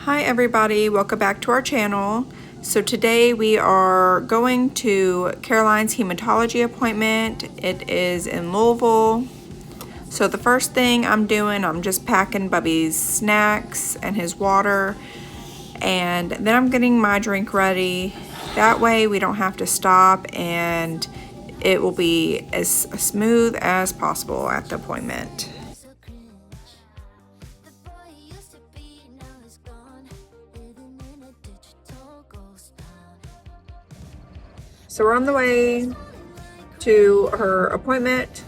Hi everybody, welcome back to our channel. So today we are going to Karoline's hematology appointment. It is in Louisville. So the first thing I'm doing, I'm just packing Bubby's snacks and his water, and then I'm getting my drink ready. That way we don't have to stop and it will be as smooth as possible at the appointment. So we're on the way to her appointment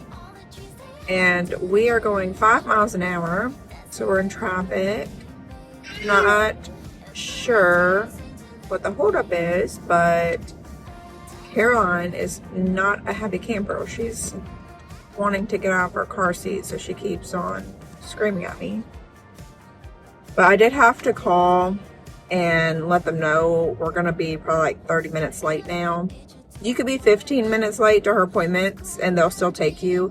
and we are going 5 miles an hour. So we're in traffic. Not sure what the holdup is, but Karoline is not a happy camper. She's wanting to get out of her car seat, so she keeps on screaming at me. But I did have to call and let them know we're gonna be probably like 30 minutes late now. You could be 15 minutes late to her appointments and they'll still take you.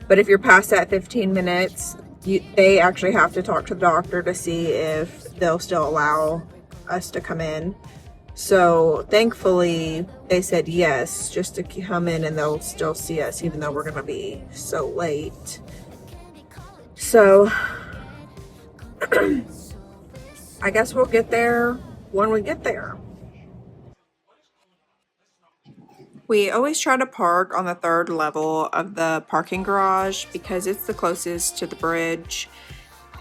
But if you're past that 15 minutes, they actually have to talk to the doctor to see if they'll still allow us to come in. So thankfully they said yes, just to come in and they'll still see us even though we're gonna be so late. So I guess we'll get there when we get there. We always try to park on the 3rd level of the parking garage because it's the closest to the bridge,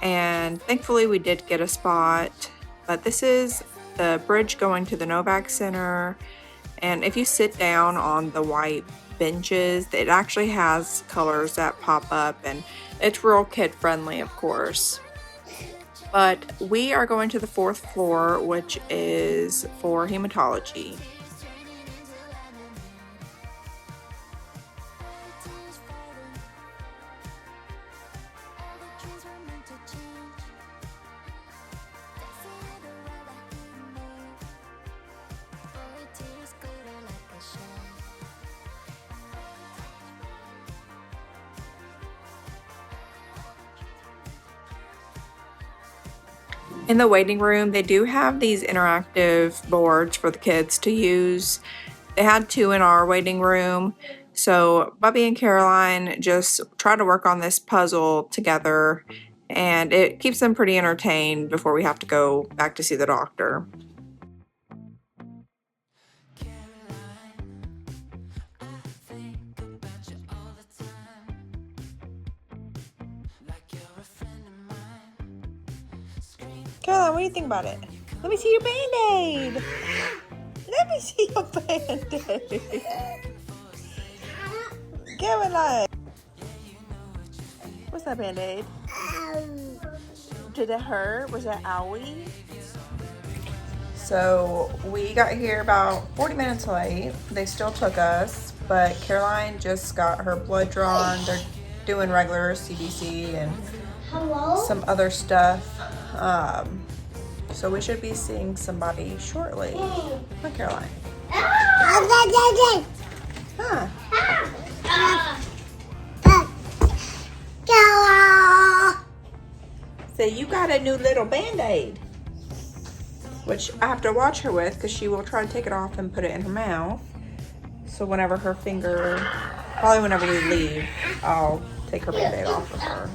and thankfully we did get a spot. But this is the bridge going to the Novak Center, and if you sit down on the white benches, it actually has colors that pop up, and it's real kid friendly, of course. But we are going to the 4th floor, which is for hematology. In the waiting room, they do have these interactive boards for the kids to use. They had 2 in our waiting room. So Bubby and Karoline just try to work on this puzzle together, and it keeps them pretty entertained before we have to go back to see the doctor. Karoline, what do you think about it? Let me see your Band-Aid. Let me see your Band-Aid. Karoline. What's that Band-Aid? Did it hurt? Was that owie? So we got here about 40 minutes late. They still took us, but Karoline just got her blood drawn. They're doing regular CBC and some other stuff. So we should be seeing somebody shortly. Hi, Karoline. Huh. So you got a new little Band-Aid, which I have to watch her with because she will try to take it off and put it in her mouth. So whenever her finger, probably whenever we leave, I'll take her Band-Aid off of her.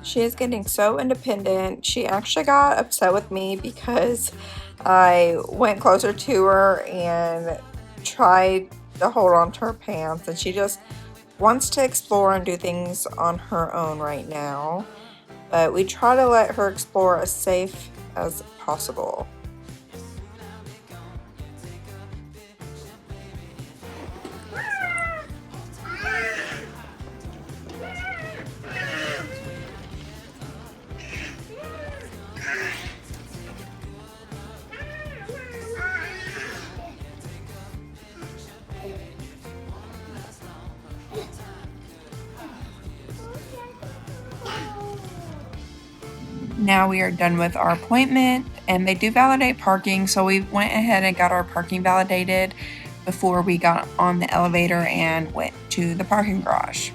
She is getting so independent. She actually got upset with me because I went closer to her and tried to hold on to her pants, and she just wants to explore and do things on her own right now. But we try to let her explore as safe as possible. Now we are done with our appointment, and they do validate parking, so we went ahead and got our parking validated. before we got on the elevator and went to the parking garage.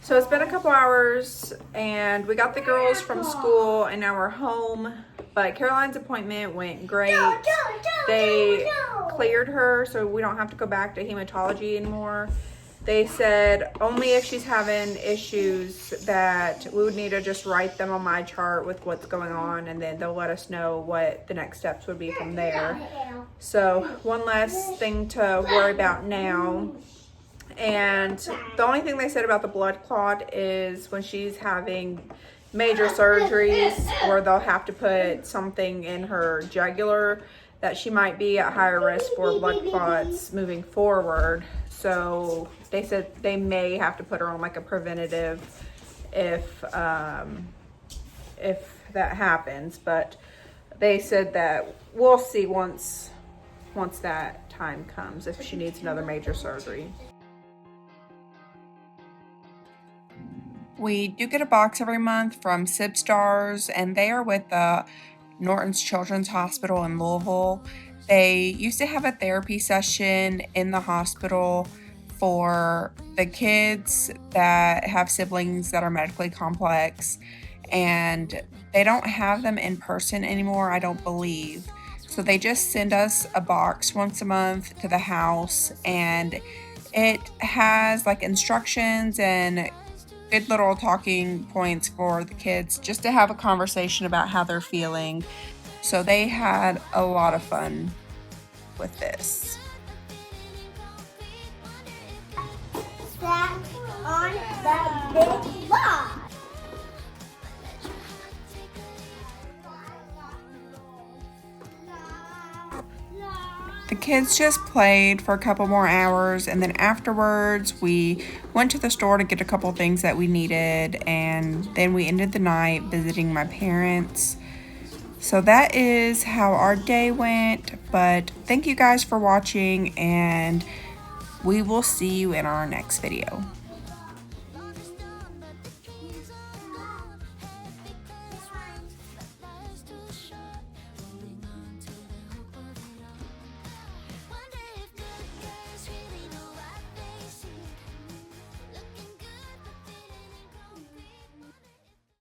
So it's been a couple hours and we got the girls from school and now we're home, but Karoline's appointment went great. They cleared her so we don't have to go back to hematology anymore. They said only if she's having issues that we would need to just write them on my chart with what's going on, and then they'll let us know what the next steps would be from there. So one less thing to worry about now. And the only thing they said about the blood clot is when she's having major surgeries where they'll have to put something in her jugular, that she might be at higher risk for blood clots moving forward. So they said they may have to put her on like a preventative if that happens, but they said that we'll see once that time comes if she needs another major surgery. We do get a box every month from SYMDROME, and they are with the Norton's Children's Hospital in Louisville. They used to have a therapy session in the hospital for the kids that have siblings that are medically complex, and they don't have them in person anymore, I don't believe. So they just send us a box once a month to the house, and it has like instructions and good little talking points for the kids just to have a conversation about how they're feeling. So they had a lot of fun with this. Stack on the big block. The kids just played for a couple more hours, and then afterwards we went to the store to get a couple things that we needed, and then we ended the night visiting my parents. So that is how our day went, but thank you guys for watching, and we will see you in our next video.